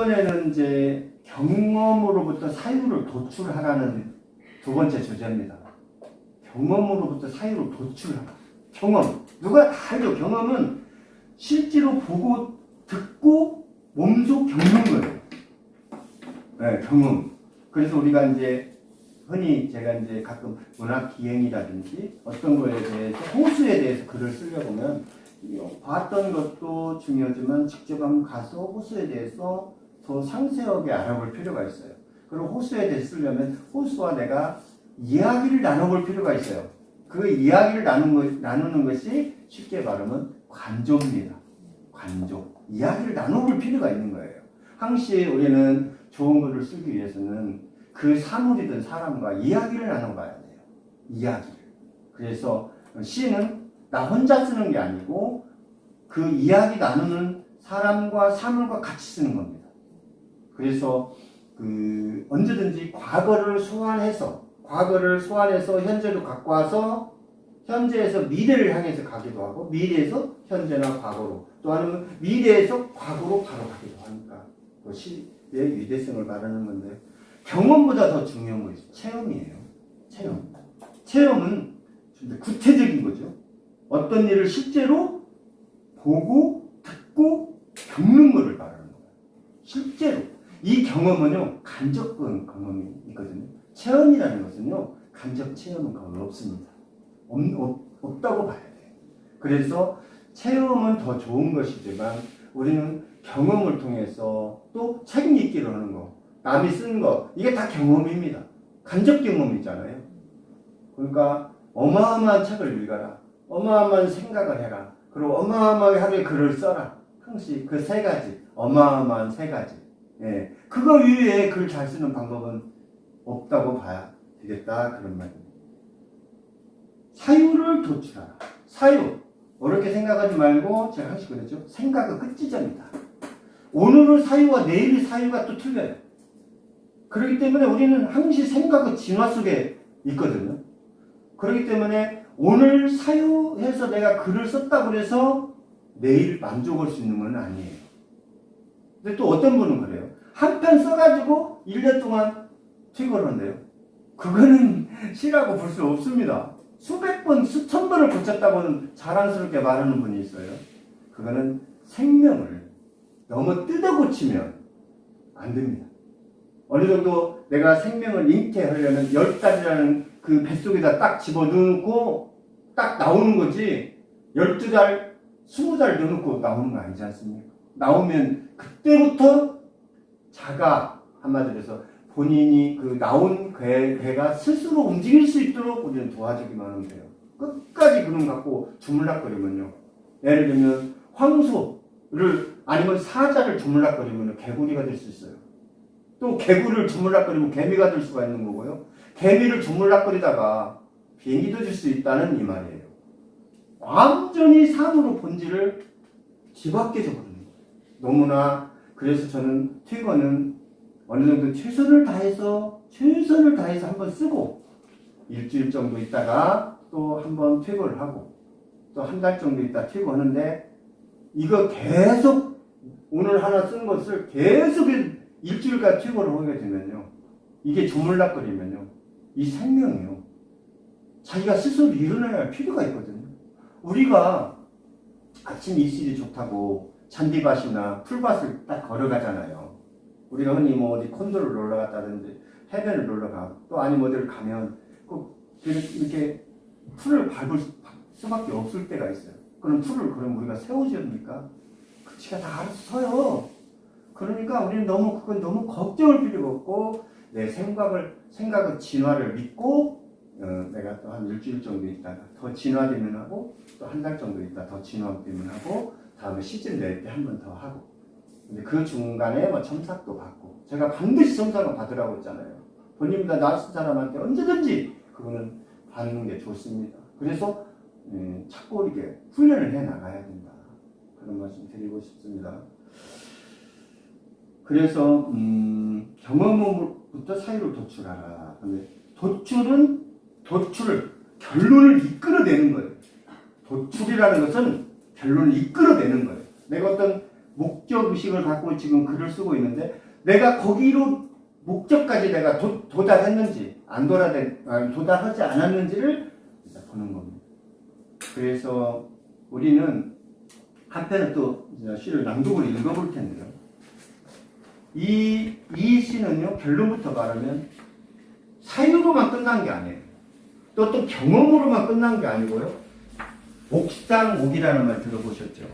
이번에는 이제 경험으로부터 사유를 도출하라는 두 번째 주제입니다. 경험으로부터 사유를 도출하라. 경험. 누가 다 알죠? 경험은 실제로 보고 듣고 몸소 겪는 거예요. 네, 경험. 그래서 우리가 이제 흔히 제가 이제 가끔 문학 기행이라든지 어떤 거에 대해서 호수에 대해서 글을 쓰려고 하면 봤던 것도 중요하지만 직접 한번 가서 호수에 대해서 더 상세하게 알아볼 필요가 있어요. 그리고 호수에 대해서 쓰려면 호수와 내가 이야기를 나눠볼 필요가 있어요. 그 이야기를 나누는 것이 쉽게 말하면 관조입니다. 관조. 이야기를 나눠볼 필요가 있는 거예요. 항시 우리는 좋은 글을 쓰기 위해서는 그 사물이든 사람과 이야기를 나눠봐야 돼요. 이야기를. 그래서 시는 나 혼자 쓰는 게 아니고 그 이야기 나누는 사람과 사물과 같이 쓰는 겁니다. 그래서 언제든지 과거를 소환해서 현재로 갖고 와서 현재에서 미래를 향해서 가기도 하고 미래에서 현재나 과거로 또 아니면 미래에서 과거로 바로 가기도 하니까 그 시의 유대성을 말하는 건데 경험보다 더 중요한 거 있어요. 체험이에요. 체험. 체험은 좀 구체적인 거죠. 어떤 일을 실제로 보고 듣고 겪는 것을 말하는 거예요. 실제로. 이 경험은요, 간접 경험이 있거든요. 체험이라는 것은요, 간접 체험은 거의 없습니다. 없다고 봐야 돼요. 그래서 체험은 더 좋은 것이지만 우리는 경험을 통해서 또 책 읽기를 하는 거, 남이 쓴 거, 이게 다 경험입니다. 간접 경험이잖아요. 그러니까 어마어마한 책을 읽어라. 어마어마한 생각을 해라. 그리고 어마어마하게 하루에 글을 써라. 항시 그 세 가지, 어마어마한 세 가지. 예, 그거 위에 글 잘 쓰는 방법은 없다고 봐야 되겠다 그런 말입니다. 사유를 도출하라. 사유. 어렵게 생각하지 말고 제가 항시 그랬죠. 생각은 끝지점이다. 오늘의 사유와 내일의 사유가 또 틀려요. 그렇기 때문에 우리는 항시 생각의 진화 속에 있거든요. 그렇기 때문에 오늘 사유해서 내가 글을 썼다고 해서 내일 만족할 수 있는 건 아니에요. 근데 또 어떤 분은 그래요. 한 편 써가지고 1년 동안 퇴근을 한대요. 그거는 시라고 볼 수 없습니다. 수백 번, 수천 번을 고쳤다고는 자랑스럽게 말하는 분이 있어요. 그거는 생명을 너무 뜯어 고치면 안 됩니다. 어느 정도 내가 생명을 잉태하려면 10달이라는 그 뱃속에다 딱 집어넣고 딱 나오는 거지 12달, 20달 넣어놓고 나오는 거 아니지 않습니까? 나오면 그때부터 자가 한마디로 해서 본인이 그 나온 괴가 스스로 움직일 수 있도록 우리는 도와주기만 하면 돼요. 끝까지 그놈 갖고 주물락거리면요. 예를 들면 황소를 아니면 사자를 주물락거리면 개구리가 될 수 있어요. 또 개구리를 주물락거리면 개미가 될 수가 있는 거고요. 개미를 주물락거리다가 비행기도 될 수 있다는 이 말이에요. 완전히 삶으로 본질을 뒤바뀌어져 버리는 거예요. 너무나 그래서 저는 퇴거는 어느 정도 최선을 다해서 한번 쓰고 일주일 정도 있다가 또 한번 퇴거를 하고 또 한 달 정도 있다 퇴거하는데 이거 계속 오늘 하나 쓴 것을 계속 일주일까지 퇴거를 하게 되면요. 이게 조물락거리면요. 이 생명이요. 자기가 스스로 일어나야 할 필요가 있거든요. 우리가 아침 이슬이 좋다고 잔디밭이나 풀밭을 딱 걸어가잖아요. 우리가 흔히 뭐 어디 콘도를 놀러 갔다든지 해변을 놀러 가고 또 아니면 어디를 가면 꼭 이렇게 풀을 밟을 수밖에 없을 때가 있어요. 그럼 풀을 그럼 우리가 세워줍니까? 그 지가 다 알아서 서요. 그러니까 우리는 그건 너무 걱정할 필요가 없고 내 생각의 진화를 믿고 내가 또 한 일주일 정도 있다가 더 진화되면 하고 또 한 달 정도 있다 더 진화되면 하고 다음에 시즌 낼 때 한 번 더 하고 근데 그 중간에 뭐 첨삭도 받고 제가 반드시 첨삭을 받으라고 했잖아요. 본인보다 나은 사람한테 언제든지 그거는 받는 게 좋습니다. 그래서 자꾸 이렇게 훈련을 해 나가야 된다. 그런 말씀 드리고 싶습니다. 그래서 경험으로부터 사유를 도출하라. 근데 결론을 이끌어내는 거예요. 도출이라는 것은 결론을 이끌어내는 거예요. 내가 어떤 목적의식을 갖고 지금 글을 쓰고 있는데 내가 거기로 목적까지 내가 도달했는지 도달하지 않았는지를 보는 겁니다. 그래서 우리는 한편은 또 시를 낭독을 읽어볼 텐데요. 이 시는요, 결론부터 말하면 사유로만 끝난 게 아니에요. 또 경험으로만 끝난 게 아니고요. 옥상옥이라는 말 들어보셨죠?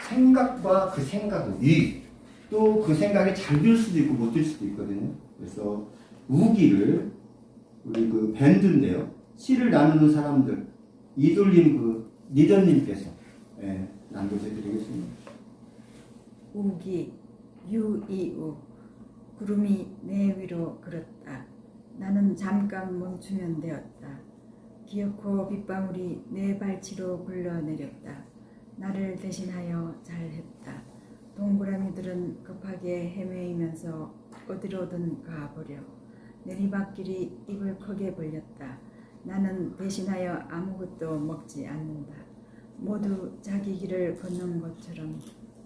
생각과 그 생각의 위, 또 그 생각이 잘 들 수도 있고 못 들 수도 있거든요. 그래서 우기를 우리 그 밴드인데요. 시를 나누는 사람들, 이돌림 그 리더님께서 낭독해 드리겠습니다. 우기 유이우 구름이 내 위로 걸었다. 나는 잠깐 멈추면 되었다. 기어코 빗방울이 내 발치로 굴러내렸다. 나를 대신하여 잘했다. 동그라미들은 급하게 헤매이면서 어디로든 가버려. 내리막길이 입을 크게 벌렸다. 나는 대신하여 아무것도 먹지 않는다. 모두 자기 길을 걷는 것처럼,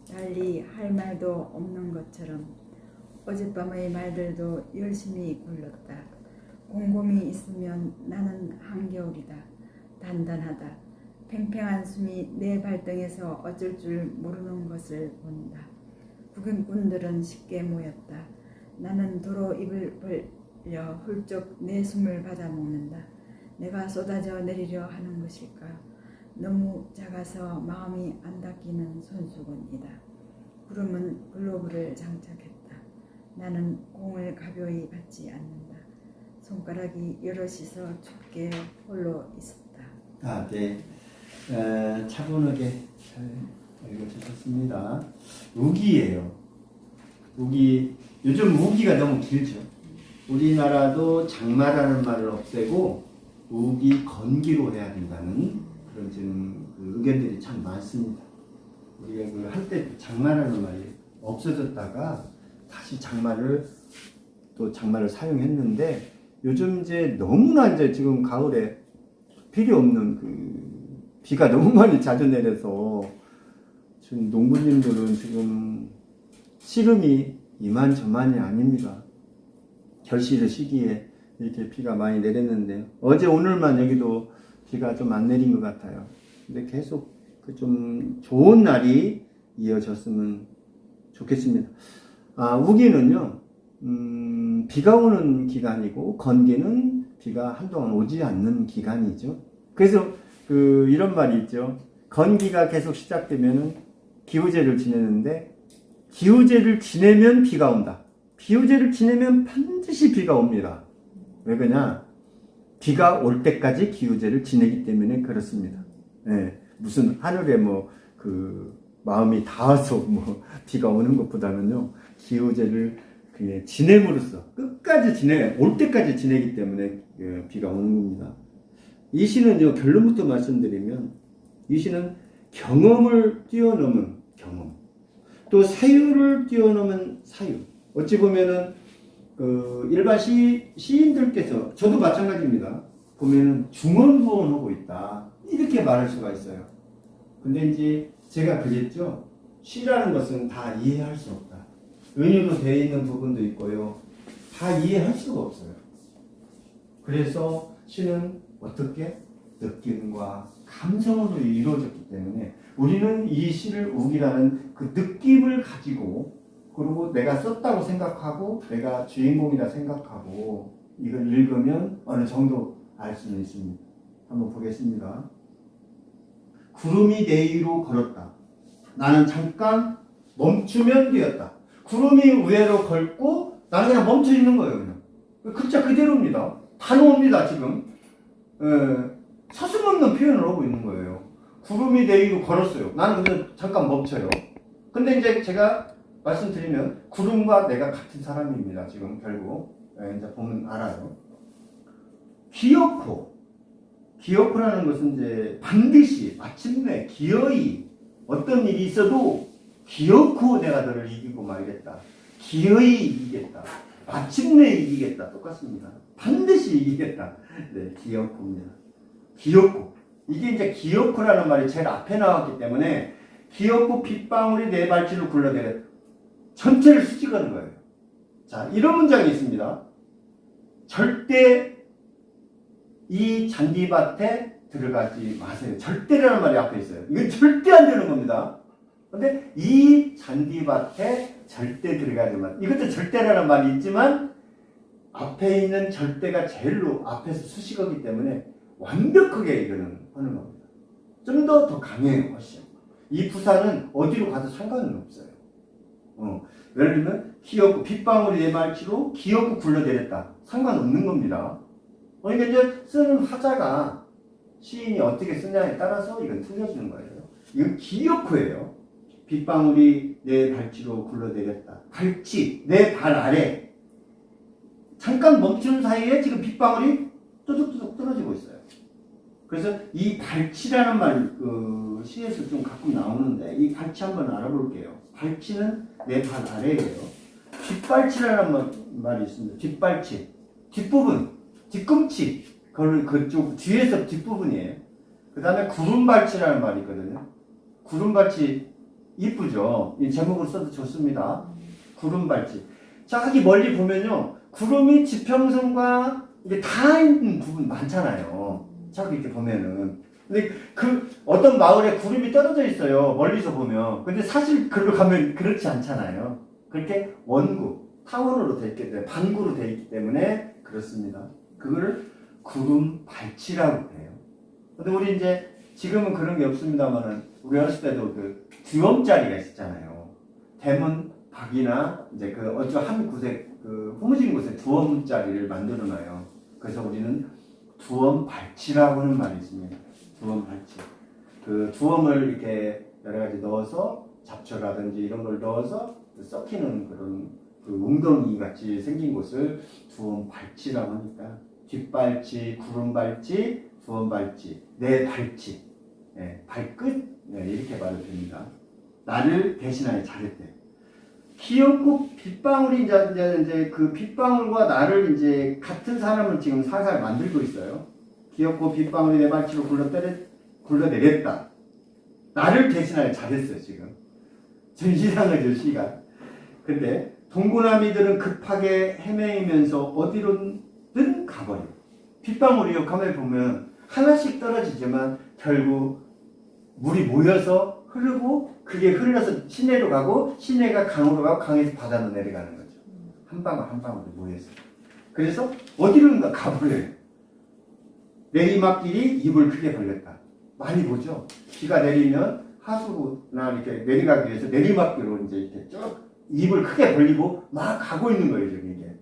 달리 할 말도 없는 것처럼. 어젯밤의 말들도 열심히 굴렀다. 곰곰이 있으면 나는 한겨울이다. 단단하다. 팽팽한 숨이 내 발등에서 어쩔 줄 모르는 것을 본다. 구경꾼들은 쉽게 모였다. 나는 도로 입을 벌려 훌쩍 내 숨을 받아먹는다. 내가 쏟아져 내리려 하는 것일까? 너무 작아서 마음이 안 닿기는 손수건이다. 구름은 글로브를 장착했다. 나는 공을 가벼이 받지 않는다. 손가락이 여럿이서 춥게 홀로 있었다. 네. 차분하게 잘 읽어주셨습니다. 우기예요. 우기, 요즘 우기가 너무 길죠. 우리나라도 장마라는 말을 없애고 우기 건기로 해야 된다는 그런 지금 그 의견들이 참 많습니다. 우리가 그 한때 장마라는 말이 없어졌다가 다시 장마를 사용했는데 요즘 이제 너무나 이제 지금 가을에 필요 없는 그 비가 너무 많이 자주 내려서 지금 농부님들은 지금 씨름이 이만저만이 아닙니다. 결실의 시기에 이렇게 비가 많이 내렸는데요. 어제 오늘만 여기도 비가 좀 안 내린 것 같아요. 근데 계속 그 좀 좋은 날이 이어졌으면 좋겠습니다. 우기는요, 비가 오는 기간이고 건기는 비가 한동안 오지 않는 기간이죠. 그래서 이런 말이 있죠. 건기가 계속 시작되면은 기우제를 지내는데 기우제를 지내면 비가 온다. 기우제를 지내면 반드시 비가 옵니다. 왜 그러냐? 비가 올 때까지 기우제를 지내기 때문에 그렇습니다. 무슨 하늘에 마음이 닿아서 비가 오는 것보다는요, 기우제를 그냥 지냄으로써 끝까지 올 때까지 지내기 때문에 비가 오는 겁니다. 이 시는요, 결론부터 말씀드리면 이 시는 경험을 뛰어넘은 경험, 또 사유를 뛰어넘은 사유. 어찌 보면은 일반 시인들께서, 저도 마찬가지입니다. 보면은 중언부언하고 있다, 이렇게 말할 수가 있어요. 근데 이제 제가 그랬죠. 시라는 것은 다 이해할 수 없다. 은유로 되어 있는 부분도 있고요. 다 이해할 수가 없어요. 그래서 시는 어떻게? 느낌과 감성으로 이루어졌기 때문에 우리는 이 시를 우기라는 그 느낌을 가지고, 그리고 내가 썼다고 생각하고 내가 주인공이라 생각하고 이걸 읽으면 어느 정도 알 수는 있습니다. 한번 보겠습니다. 구름이 내 위로 걸었다. 나는 잠깐 멈추면 되었다. 구름이 위로 걸고 나는 그냥 멈춰 있는 거예요. 그냥. 글자 그대로입니다. 단어입니다. 지금 서슴없는 표현을 하고 있는 거예요. 구름이 내 위로 걸었어요. 나는 그냥 잠깐 멈춰요. 근데 이제 제가 말씀드리면 구름과 내가 같은 사람입니다. 지금 결국 이제 보면 알아요. 기어코라는 것은 이제 반드시 마침내 기어이 어떤 일이 있어도 기어코 내가 너를 이기고 말겠다. 기어이 이기겠다. 마침내 이기겠다. 똑같습니다. 반드시 이기겠다. 네, 기어코입니다. 기어코. 이게 이제 기어코라는 말이 제일 앞에 나왔기 때문에 기어코 빗방울이 내 발치로 굴러내렸다. 전체를 수직하는 거예요. 자, 이런 문장이 있습니다. 절대 이 잔디밭에 들어가지 마세요. 절대라는 말이 앞에 있어요. 이건 절대 안 되는 겁니다. 근데 이 잔디밭에 절대 들어가지 마. 이것도 절대라는 말이 있지만 앞에 있는 절대가 제일로 앞에서 수식어기 때문에 완벽하게 이거는 하는 겁니다. 좀 더 강해요, 훨씬. 이 부사는 어디로 가도 상관은 없어요. 예를 들면 기어코 빗방울이 내 말치로 기어코 굴러내렸다. 상관없는 겁니다. 그러니까 이제 쓰는 화자가 시인이 어떻게 쓰냐에 따라서 이건 틀려주는 거예요. 이건 기어코예요. 빗방울이 내 발치로 굴러내렸다. 발치, 내 발 아래. 잠깐 멈추는 사이에 지금 빗방울이 뚜둑뚜둑 떨어지고 있어요. 그래서 이 발치라는 말, 시에서 좀 가끔 나오는데, 이 발치 한번 알아볼게요. 발치는 내 발 아래예요. 뒷발치라는 말이 있습니다. 뒷발치. 뒷부분. 뒤꿈치. 그쪽 뒤에서 뒷부분이에요. 그 다음에 구름발치라는 말이 있거든요. 구름발치 이쁘죠? 이 제목으로 써도 좋습니다. 구름발치. 저기 멀리 보면요. 구름이 지평선과 이게 다 있는 부분 많잖아요. 저기 이렇게 보면은. 근데 그 어떤 마을에 구름이 떨어져 있어요. 멀리서 보면. 근데 사실 그걸로 가면 그렇지 않잖아요. 그렇게 원구, 타원으로 되어 있기 때문에, 반구로 되어 있기 때문에 그렇습니다. 그거를 구름발치라고 해요. 근데 우리 이제 지금은 그런 게 없습니다만은 우리 어렸을 때도 그 두엄자리가 있었잖아요. 대문 밖이나 이제 그 어쩌 한 곳에 그 후무진 곳에 두엄자리를 만들어 놔요. 그래서 우리는 두엄발치라고 하는 말이 있습니다. 두엄발치. 그 두엄을 이렇게 여러 가지 넣어서 잡초라든지 이런 걸 넣어서 썩히는 그런 그 웅덩이 같이 생긴 곳을 두엄발치라고 하니까 뒷발치, 구름발치, 두엄발치, 내 발치, 발끝 이렇게 말을 됩니다. 나를 대신하여 잘했대. 기어코 빗방울이 이제 그 빗방울과 나를 이제 같은 사람을 지금 살살 만들고 있어요. 기어코 빗방울이 내 발치로 굴러내렸다. 나를 대신하여 잘했어요 지금. 좀 이상하죠 시가. 근데 동고남이들은 급하게 헤매이면서 어디로든 가버려. 빗방울이요. 가만히 보면 하나씩 떨어지지만 결국 물이 모여서 흐르고 그게 흘러서 시내로 가고 시내가 강으로 가고 강에서 바다로 내려가는 거죠. 한 방울 한 방울이 모여서. 그래서 어디로든가 가버려요. 내리막길이 입을 크게 벌렸다. 많이 보죠. 비가 내리면 하수구나 이렇게 내려가기 위해서 내리막길로 이제 이렇게 쭉 입을 크게 벌리고 막 가고 있는 거예요, 지금 이게.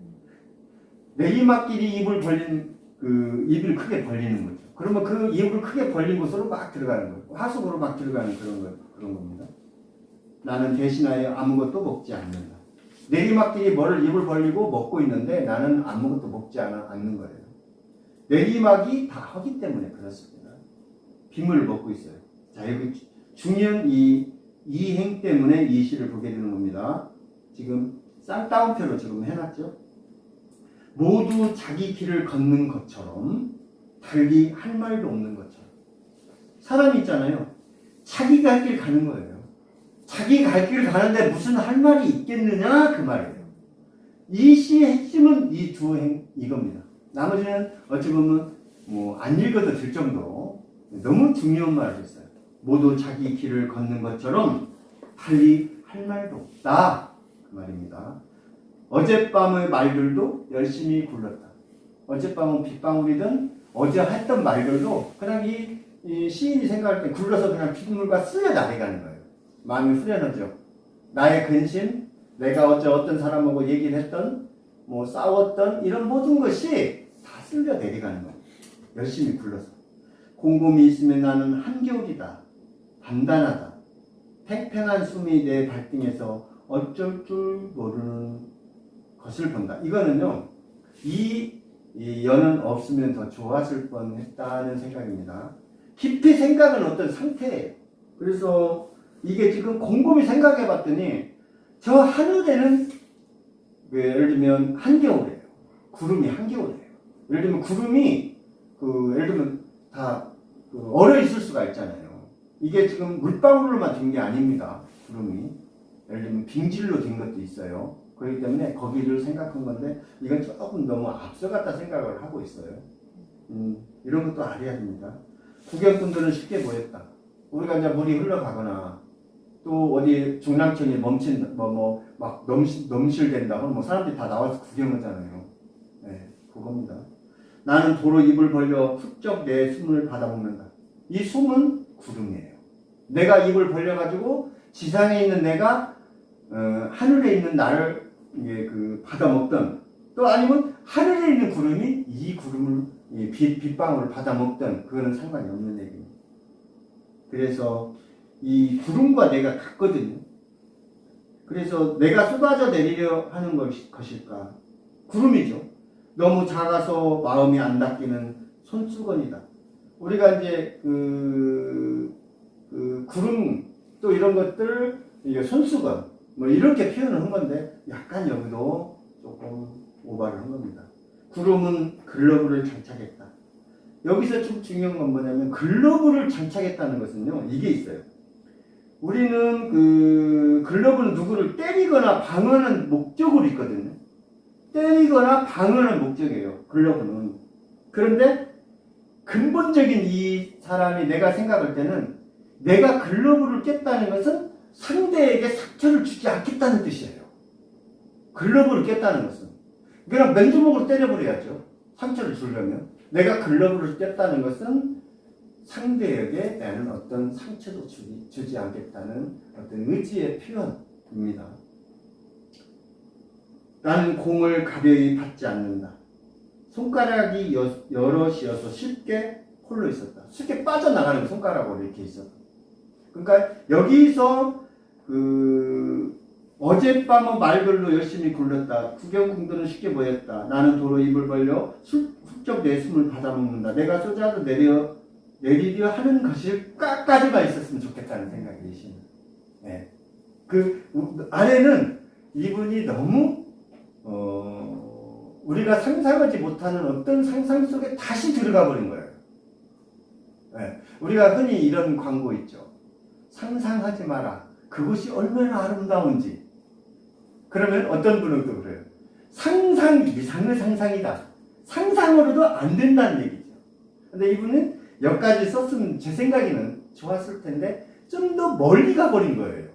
내리막길이 입을 벌린 입을 크게 벌리는 거죠. 그러면 그 입을 크게 벌린 곳으로 막 들어가는 거예요. 하수구로 막 들어가는 그런 겁니다. 나는 대신하여 아무것도 먹지 않는다. 내리막길이 뭐를 입을 벌리고 먹고 있는데 나는 아무것도 먹지 않는 거예요. 내리막이 다 하기 때문에 그렇습니다. 빗물을 먹고 있어요. 자, 여기 중요한 이 행 때문에 이 시를 보게 되는 겁니다. 지금 쌍따옴표로 지금 해놨죠. 모두 자기 길을 걷는 것처럼 달리 할 말도 없는 것처럼. 사람이 있잖아요. 자기 갈 길 가는 거예요. 자기 갈 길을 가는데 무슨 할 말이 있겠느냐 그 말이에요. 이 시의 핵심은 이 두 행 이겁니다. 나머지는 어찌 보면 뭐 안 읽어도 될 정도로 너무 중요한 말을 했어요. 모두 자기 길을 걷는 것처럼 달리 할 말도 없다 그 말입니다. 어젯밤의 말들도 열심히 굴렀다. 어젯밤은 빗방울이든 어제 했던 말들도 그냥 이 시인이 생각할 때 굴러서 그냥 빗물과 쓸려 나가는 거예요. 마음이 후련하죠. 나의 근심, 내가 어떤 사람하고 얘기를 했던, 뭐 싸웠던 이런 모든 것이 다 쓸려 내려가는 거예요. 열심히 굴러서. 곰곰이 있으면 나는 한겨울이다. 단단하다. 팽팽한 숨이 내 발등에서 어쩔 줄 모르는 것을 본다. 이거는요, 이 연은 없으면 더 좋았을 뻔했다는 생각입니다. 깊이 생각은 어떤 상태예요. 그래서 이게 지금 곰곰이 생각해 봤더니 저 하늘에는 예를 들면 한겨울이에요. 구름이 한겨울이에요. 예를 들면 구름이 예를 들면 다 얼어 있을 수가 있잖아요. 이게 지금 물방울로만 된 게 아닙니다. 구름이. 예를 들면 빙질로 된 것도 있어요. 그렇기 때문에 거기를 생각한 건데 이건 조금 너무 앞서갔다 생각을 하고 있어요. 이런 것도 알아야 됩니다. 구경꾼들은 쉽게 보였다. 우리가 이제 물이 흘러가거나 또 어디 중랑천이 멈춘 막 넘실된다. 그럼 뭐 사람들이 다 나와서 구경하잖아요. 네, 그겁니다. 나는 도로 입을 벌려 훌쩍 내 숨을 받아먹는다. 이 숨은 구름이에요. 내가 입을 벌려가지고 지상에 있는 내가 하늘에 있는 나를 받아먹던, 또 아니면 하늘에 있는 구름이 이 구름을 빗방울을 받아먹던, 그거는 상관이 없는 얘기입니다. 그래서 이 구름과 내가 같거든요. 그래서 내가 쏟아져 내리려 하는 것일까? 구름이죠. 너무 작아서 마음이 안 닦이는 손수건이다. 우리가 이제 구름 또 이런 것들 손수건 뭐 이렇게 표현을 한 건데 약간 여기도 조금 오바를 한 겁니다. 구름은 글러브를 장착했다. 여기서 좀 중요한 건 뭐냐면 글러브를 장착했다는 것은요, 이게 있어요. 우리는 글러브는 누구를 때리거나 방어하는 목적으로 있거든요. 때리거나 방어하는 목적이에요, 글러브는. 그런데 근본적인 이 사람이 내가 생각할 때는 내가 글러브를 깼다는 것은 상대에게 상처를 주지 않겠다는 뜻이에요. 글러브를 깼다는 것은. 그냥 맨주먹으로 때려버려야죠. 상처를 주려면. 내가 글러브를 깼다는 것은 상대에게 나는 어떤 상처도 주지 않겠다는 어떤 의지의 표현입니다. 나는 공을 가벼이 받지 않는다. 손가락이 여럿이어서 쉽게 홀로 있었다. 쉽게 빠져나가는 손가락으로 이렇게 있었다. 그러니까 여기서 어젯밤은 말별로 열심히 굴렀다. 구경꾼들은 쉽게 보였다. 나는 도로 입을 벌려 훌쩍 내 숨을 받아먹는다. 내가 쏟아져 내리려 하는 것일까지만 있었으면 좋겠다는 생각이 드십니다. 네. 아래는 이분이 너무 우리가 상상하지 못하는 어떤 상상 속에 다시 들어가 버린 거예요. 네. 우리가 흔히 이런 광고 있죠. 상상하지 마라. 그것이 얼마나 아름다운지. 그러면 어떤 분은 또 그래요. 상상 이상의 상상이다. 상상으로도 안 된다는 얘기죠. 근데 이분은 여기까지 썼으면 제 생각에는 좋았을 텐데 좀 더 멀리 가버린 거예요.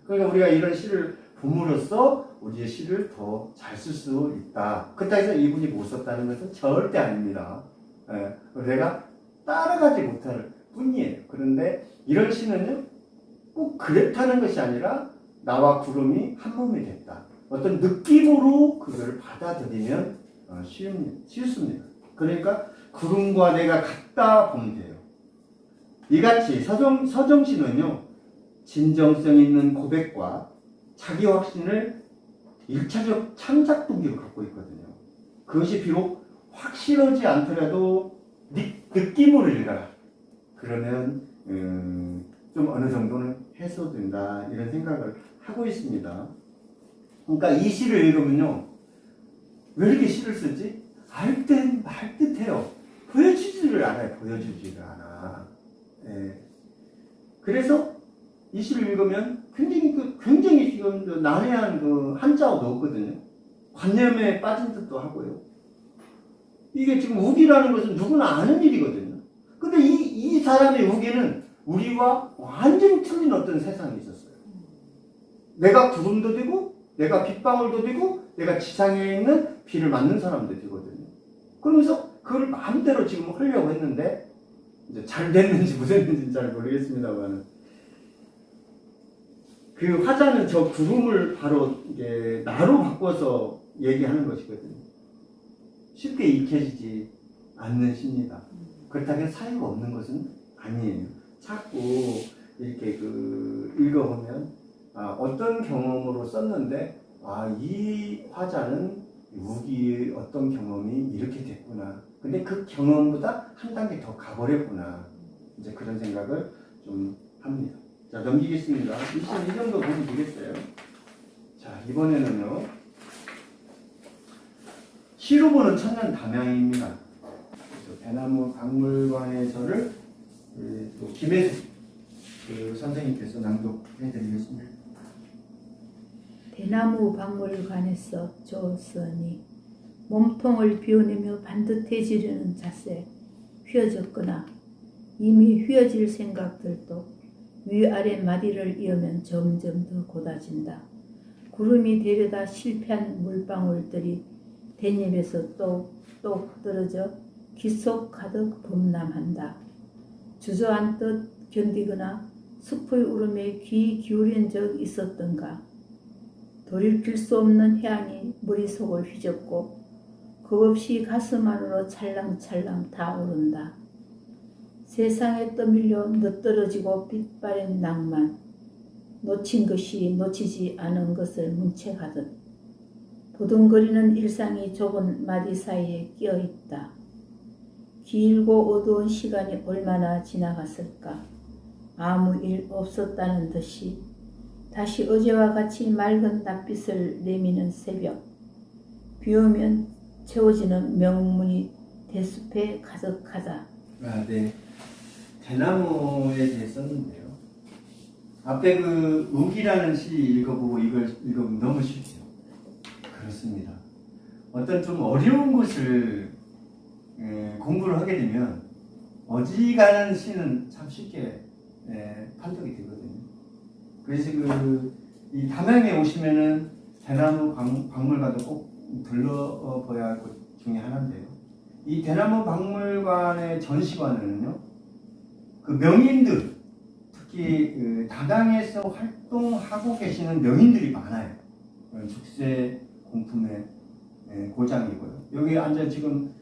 그러니까 우리가 이런 시를 봄으로써 우리의 시를 더 잘 쓸 수 있다. 그렇다고 해서 이분이 못 썼다는 것은 절대 아닙니다. 내가 따라가지 못할 뿐이에요. 그런데 이런 시는요, 꼭 그랬다는 것이 아니라 나와 구름이 한 몸이 됐다. 어떤 느낌으로 그걸 받아들이면 쉽습니다. 그러니까 구름과 내가 같다 보면 돼요. 이같이 서정시는요, 진정성 있는 고백과 자기 확신을 1차적 창작 동기로 갖고 있거든요. 그것이 비록 확실하지 않더라도 느낌으로 읽어라. 그러면 좀 어느 정도는 해소된다, 이런 생각을 하고 있습니다. 그러니까 이 시를 읽으면요, 왜 이렇게 시를 쓰지? 알 듯 말 듯해요. 보여주지를 않아요. 보여주지를 않아. 네. 그래서 이 시를 읽으면 굉장히 지금 난해한 한자어도 없거든요. 관념에 빠진 듯도 하고요. 이게 지금 우기라는 것은 누구나 아는 일이거든요. 근데 이 사람의 우기는 우리와 완전히 틀린 어떤 세상이 있었어요. 내가 구름도 되고, 내가 빗방울도 되고, 내가 지상에 있는 비를 맞는 사람도 되거든요. 그러면서 그걸 마음대로 지금 하려고 했는데, 이제 잘 됐는지 못했는지는 잘 모르겠습니다만, 그 화자는 저 구름을 바로 이게 나로 바꿔서 얘기하는 것이거든요. 쉽게 익혀지지 않는 시입니다. 그렇다고 해서 사유가 없는 것은 아니에요. 자꾸 이렇게 읽어보면 어떤 경험으로 썼는데 이 화자는 우기의 어떤 경험이 이렇게 됐구나. 근데 그 경험보다 한 단계 더 가버렸구나. 이제 그런 생각을 좀 합니다. 자, 넘기겠습니다. 이 정도 보면 되겠어요. 자, 이번에는요, 시로 보는 천년 담양입니다. 그래서 대나무 박물관에서를 또 김혜수 그 선생님께서 낭독해드리겠습니다. 대나무 박물관에서 조선이 몸통을 비워내며 반듯해지려는 자세, 휘어졌거나 이미 휘어질 생각들도 위아래 마디를 이으면 점점 더 곧아진다. 구름이 되려다 실패한 물방울들이 댄잎에서 똑똑 떨어져 귀 속 가득 범람한다. 주저앉듯 견디거나 숲의 울음에 귀 기울인 적 있었던가. 돌이킬 수 없는 해안이 머릿속을 휘젓고 겁없이 가슴 안으로 찰랑찰랑 타오른다. 세상에 떠밀려 너떨어지고 빛바랜 낭만, 놓친 것이 놓치지 않은 것을 문책하듯 보둥거리는 일상이 좁은 마디 사이에 끼어있다. 길고 어두운 시간이 얼마나 지나갔을까. 아무 일 없었다는 듯이 다시 어제와 같이 맑은 낯빛을 내미는 새벽. 비 오면 채워지는 명문이 대숲에 가득하다. 네. 대나무에 대해 썼는데요. 앞에 그 우기라는 시 읽어보고 이걸 읽어보면 너무 쉽죠. 그렇습니다. 어떤 좀 어려운 것을 공부를 하게 되면 어지간한 시는 참 쉽게 판독이 되거든요. 그래서 이 담양에 오시면은 대나무 박물관도 꼭 들러봐야 할 것 중에 하나인데요. 이 대나무 박물관의 전시관에는요, 그 명인들, 특히 그 다당에서 활동하고 계시는 명인들이 많아요. 죽세 공품의 고장이고요. 여기 앉아 지금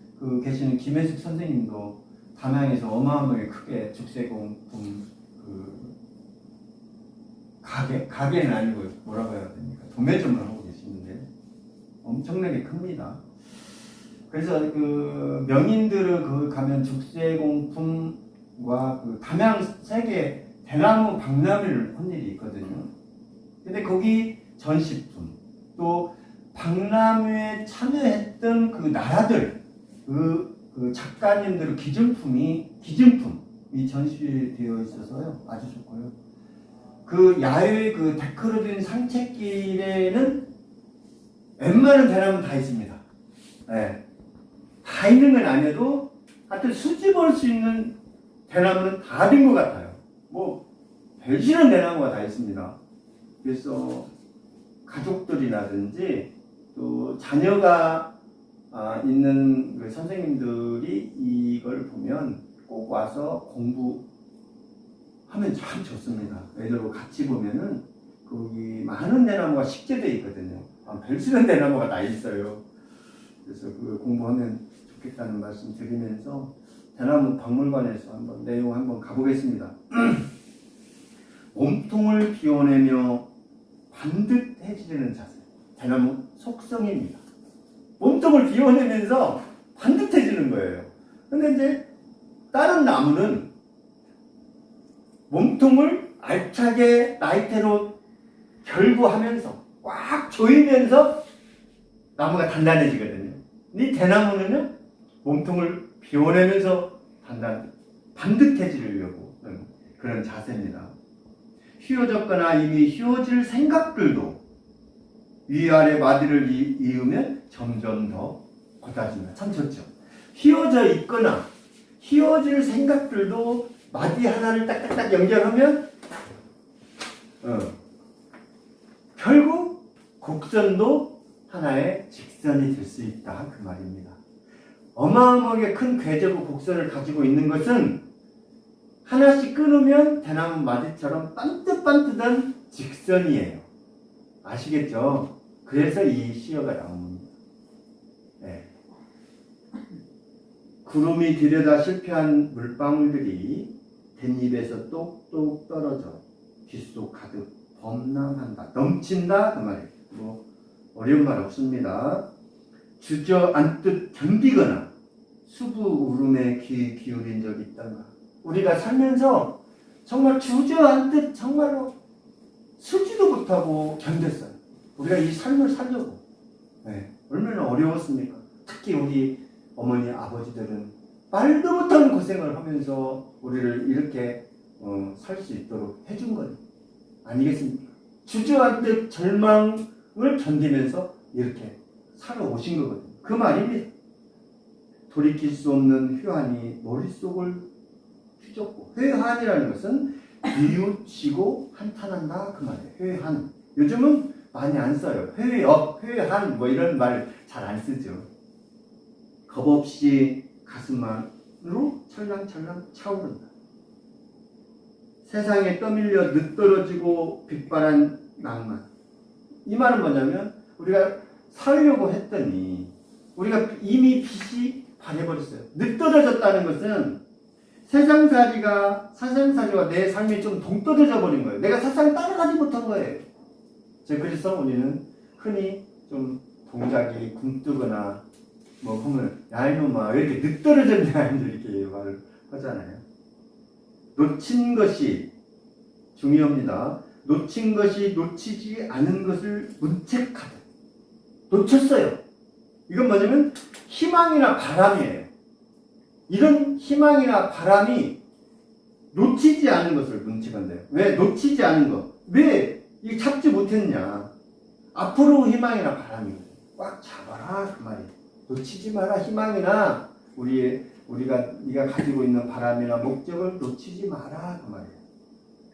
계시는 김혜숙 선생님도 담양에서 어마어마하게 크게 죽세 공품 가게는 아니고 뭐라고 해야 됩니까? 도매점을 하고 계시는데 엄청나게 큽니다. 그래서 그 명인들을 가면 죽세공품과 그 담양 세계 대나무 박람회를 한 일이 있거든요. 근데 거기 전시품 또 박람회에 참여했던 그 나라들 그 작가님들 기증품이 전시되어 있어서요 아주 좋고요. 그 야외 그 데코로된 산책길에는 웬만한 대나무 다 있습니다. 네. 다 있는 건 아니어도 하여튼 수집할 수 있는 대나무는 다 된 것 같아요. 뭐 별지는 대나무가 다 있습니다. 그래서 가족들이라든지 또 자녀가 있는 그 선생님들이 이걸 보면 꼭 와서 공부하면 참 좋습니다. 애들하고 같이 보면은 거기 많은 대나무가 식재되어 있거든요. 별수는 대나무가 다 있어요. 그래서 그 공부하면 좋겠다는 말씀 드리면서 대나무 박물관에서 내용 한번 가보겠습니다. 몸통을 비워내며 반듯해지려는 자세. 대나무 속성입니다. 몸통을 비워내면서 반듯해지는 거예요. 근데 이제 다른 나무는 몸통을 알차게 나이테로 결부하면서 꽉 조이면서 나무가 단단해지거든요. 이 대나무는요, 몸통을 비워내면서 반듯해지려고 그런 자세입니다. 휘어졌거나 이미 휘어질 생각들도 위아래 마디를 이으면 점점 더 곧아집니다. 참 좋죠. 휘어져 있거나 휘어질 생각들도 마디 하나를 딱딱딱 연결하면 결국 곡선도 하나의 직선이 될 수 있다 그 말입니다. 어마어마하게 큰 궤적의 곡선을 가지고 있는 것은 하나씩 끊으면 대나무 마디처럼 반듯반듯한 직선이에요. 아시겠죠? 그래서 이 시어가 나옵니다. 네. 구름이 들여다 실패한 물방울들이 댄잎에서 똑똑 떨어져 귓속 가득 범람한다. 넘친다 그 말이에요. 뭐 어려운 말 없습니다. 주저앉듯 견디거나 수부 울음에 귀 기울인 적이 있던가. 우리가 살면서 정말 주저앉듯 정말로 쓰지도 못하고 견뎠어요. 우리가 이 삶을 살려고. 네. 얼마나 어려웠습니까? 특히 우리 어머니 아버지들은 말도 못하는 고생을 하면서 우리를 이렇게 살 수 있도록 해준 것 아니겠습니까? 주저앉듯 절망을 견디면서 이렇게 살아오신 거거든요. 그 말입니다. 돌이킬 수 없는 회한이 머릿속을 휘젓고, 회한이라는 것은 뉘우치고 한탄한다 그 말이에요. 회한. 요즘은 많이 안 써요. 회업, 회한 뭐 이런 말 잘 안 쓰죠. 겁없이 가슴만으로 찰랑찰랑 차오른다. 세상에 떠밀려 늦떨어지고 빗바란 낭만. 이 말은 뭐냐면 우리가 살려고 했더니 우리가 이미 빛이 반해버렸어요. 늦떨어졌다는 것은 세상살이와 내 삶이 좀 동떨어져 버린 거예요. 내가 세상을 따라가지 못한 거예요. 그래서 우리는 흔히 좀 동작이 굼뜨거나 뭐 보면 야 이놈아 왜 이렇게 늦떨어졌냐 이렇게 말을 하잖아요. 놓친 것이 중요합니다. 놓친 것이 놓치지 않은 것을 문책하다. 놓쳤어요. 이건 뭐냐면 희망이나 바람이에요. 이런 희망이나 바람이 놓치지 않은 것을 문책한대요. 왜 놓치지 않은 것? 왜 이 잡지 못했냐? 앞으로 희망이나 바람이 꽉 잡아라 그 말이에요. 놓치지 마라. 희망이나 네가 가지고 있는 바람이나 목적을 놓치지 마라 그 말이에요.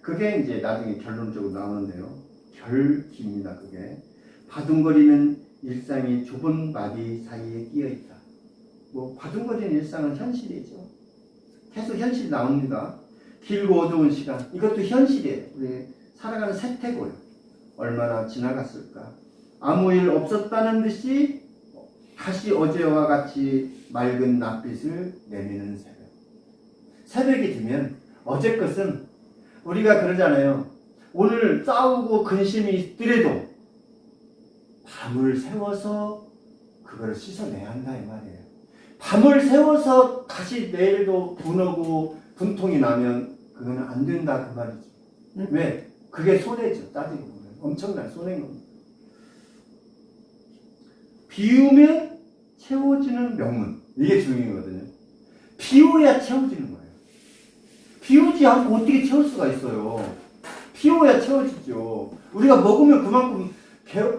그게 이제 나중에 결론적으로 나오는데요. 결기입니다. 그게 바둥거리는 일상이 좁은 마디 사이에 끼어 있다. 뭐 바둥거리는 일상은 현실이죠. 계속 현실이 나옵니다. 길고 어두운 시간 이것도 현실이에요. 우리 살아가는 세태고요. 얼마나 지나갔을까. 아무 일 없었다는 듯이 다시 어제와 같이 맑은 낯빛을 내미는 새벽. 새벽이 되면 어제 것은 우리가 그러잖아요. 오늘 싸우고 근심이 있더라도 밤을 새워서 그걸 씻어내야 한다 이 말이에요. 밤을 새워서 다시 내일도 분하고 분통이 나면 그건 안 된다 그 말이죠. 왜? 그게 손해죠. 따지고 보면 엄청난 손해인 겁니다. 비우면 채워지는 명문. 이게 중요하거든요. 비워야 채워지는 거예요. 비우지 않고 어떻게 채울 수가 있어요. 비워야 채워지죠. 우리가 먹으면 그만큼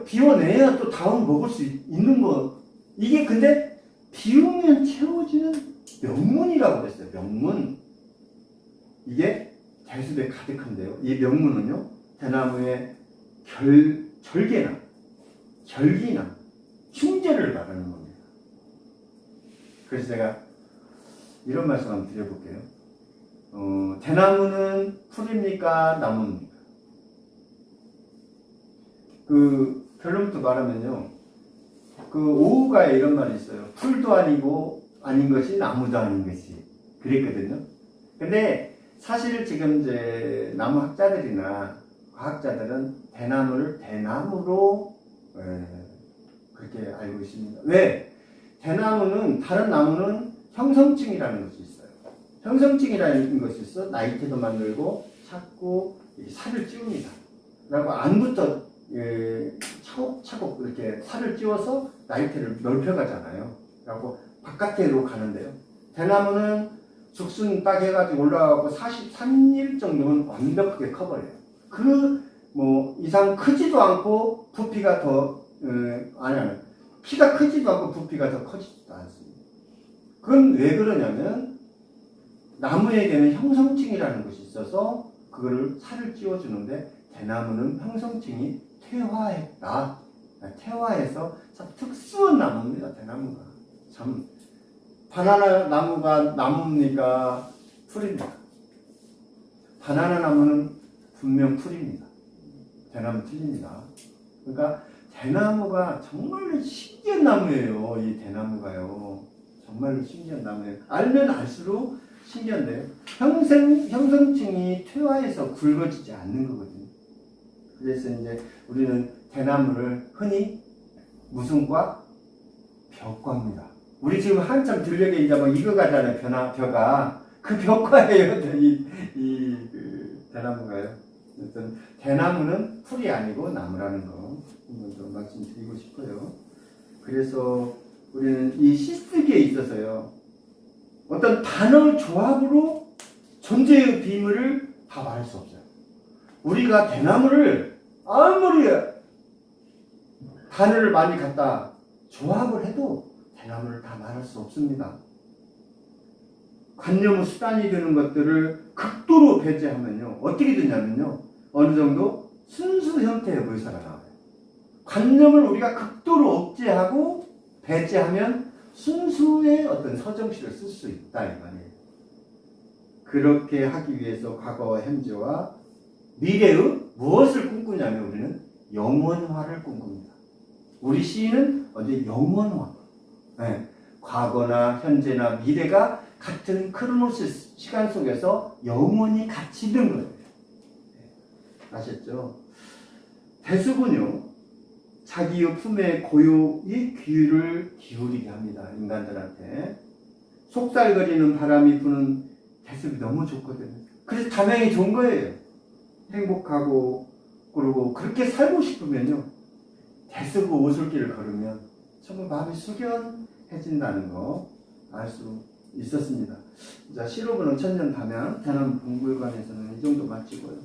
비워내야 또 다음 먹을 수 있는 거. 이게 근데 비우면 채워지는 명문이라고 그랬어요. 명문. 이게 대수대 가득한데요. 이 명문은요. 대나무의 절개나 결기나 흉제를 말하는 겁니다. 그래서 제가 이런 말씀 한번 드려볼게요. 대나무는 풀입니까? 나무입니까? 그 결론부터 말하면요. 그 오후가에 이런 말이 있어요. 풀도 아니고 아닌 것이 나무도 아닌 것이 그랬거든요. 근데 사실 지금 이제 나무 학자들이나 과학자들은 대나무를 대나무로 그렇게 알고 있습니다. 왜? 대나무는 다른 나무는 형성층이라는 것이 있어요. 형성층이라는 것이 있어 나이테도 만들고 찾고 살을 찌웁니다. 그리고 안부터 차곡차곡 이렇게 살을 찌워서 나이테를 넓혀가잖아요. 그리고 바깥으로 가는데요. 대나무는 죽순 딱 해가지고 올라가고 43일 정도면 완벽하게 커버려요. 그 뭐 이상 크지도 않고 부피가 더 키가 크지도 않고 부피가 더 커지지도 않습니다. 그건 왜 그러냐면 나무에게는 형성층이라는 것이 있어서 그거를 살을 찌워주는데 대나무는 형성층이 퇴화했다. 퇴화해서 참 특수한 나무입니다. 대나무가 참 바나나 나무가 나무입니까? 풀입니다. 바나나 나무는 분명 풀입니다. 대나무 틀립니다. 그러니까 대나무가 정말로 신기한 나무예요. 이 대나무가요. 정말로 신기한 나무예요. 알면 알수록 신기한데요. 형성층이 퇴화해서 굵어지지 않는 거거든요. 그래서 이제 우리는 대나무를 흔히 무슨 과? 벽과입니다. 우리 지금 한참 들녘에 이제 뭐 익어가잖아요. 벼가. 그 벽과예요. 그 대나무가요. 어떤 대나무는 풀이 아니고 나무라는 거 한번 더 말씀드리고 싶어요. 그래서 우리는 이 시쓰기에 있어서요. 어떤 단어 조합으로 존재의 비밀을 다 말할 수 없어요. 우리가 대나무를 아무리 바늘을 많이 갖다 조합을 해도 대나무를 다 말할 수 없습니다. 관념의 수단이 되는 것들을 극도로 배제하면요. 어떻게 되냐면요. 어느 정도 순수 형태의 묘사가 나와요. 관념을 우리가 극도로 억제하고 배제하면 순수의 어떤 서정시를 쓸 수 있다 이 말이에요. 그렇게 하기 위해서 과거와 현재와 미래의 무엇을 꿈꾸냐면 우리는 영원화를 꿈꿉니다. 우리 시인은 언제 영원화, 네. 과거나 현재나 미래가 같은 크로노스 시간 속에서 영원히 같이 있는 거예요. 네. 아셨죠? 대수군요. 자기의 품에 고요히 귀를 기울이게 합니다. 인간들한테. 속살거리는 바람이 부는 대습이 너무 좋거든요. 그래서 담양이 좋은 거예요. 행복하고 그리고 그렇게 살고 싶으면요. 대습의 오솔길을 걸으면 정말 마음이 숙연해진다는 거 알 수 있었습니다. 자, 15분은 천년 담양 대나무 공부회관에서는 이 정도 마치고요.